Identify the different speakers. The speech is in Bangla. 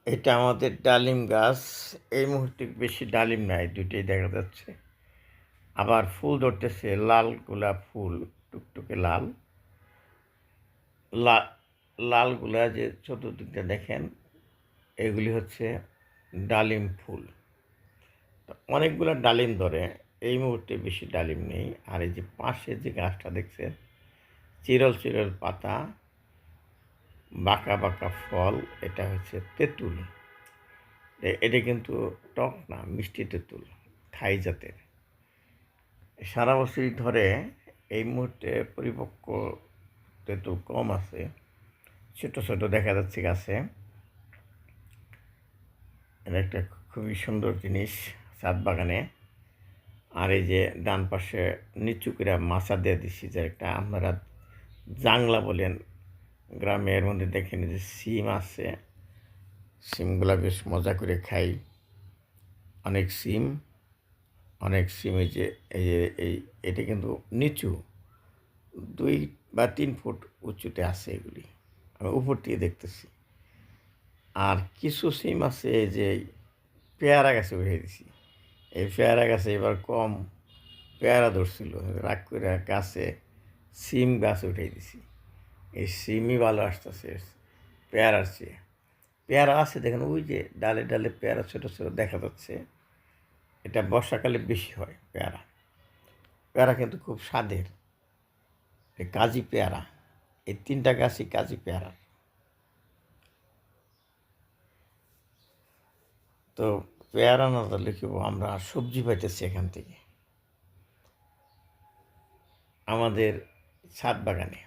Speaker 1: এটা আমাদের ডালিম গাছ। এই মুহূর্তে বেশি ডালিম নাই, দুইটাই দেখা যাচ্ছে। আবার ফুল ধরতেছে, লাল গোলাপ ফুল, টুকটুকে লাল। লা লালগুলা যে চতুর্দিকটা দেখেন, এগুলি হচ্ছে ডালিম ফুল। তো অনেকগুলো ডালিম ধরে, এই মুহূর্তে বেশি ডালিম নেই। আর এই যে পাশে যে গাছটা দেখছেন, চিরল চিরল পাতা, বাঁকা বাঁকা ফল, এটা হচ্ছে তেঁতুল। এটা কিন্তু টক না, মিষ্টি তেঁতুল, থাই জাতের। সারা বছরই ধরে। এই মুহূর্তে পরিপক্ক তেঁতুল কম আছে, ছোট ছোট দেখা যাচ্ছে গাছে। এটা একটা খুবই সুন্দর জিনিস ছাদ বাগানে। আর এই যে ডান পাশে নিচু করে মাচা দিয়ে দিচ্ছি, যে একটা আপনারা জাংলা বলেন গ্রামের মধ্যে, দেখেন যে সিম আছে, সিমগুলা বেশ মজা করে খাই। অনেক সিম, অনেক সিম। এই যে এটা কিন্তু নিচু, 2 বা 3 ফুট উঁচুতে আছে এগুলি, আমি উপর থেকে দেখতেছি। আর কিছু সিম আছে যে পেয়ারা গাছে উঠে দিছি। এই পেয়ারা গাছে এবার কম পেয়ারা ধরছিল, রাগ করে গাছে সিম গাছ উঠে দিছি। এই সিমই ভালো আসতেছে পেয়ারার চেয়ে। পেয়ারা আছে দেখেন, ওই যে ডালে ডালে পেয়ারা ছোটো ছোটো দেখা যাচ্ছে। এটা বর্ষাকালে বেশি হয় পেয়ারা। পেয়ারা কিন্তু খুব স্বাদের, এই কাজি পেয়ারা। এই 3টা গাছই কাজি পেয়ারা। তো পেয়ারা না ধরলে কি আমরা সবজি পাইতেছি এখান থেকে আমাদের ছাদ বাগানে।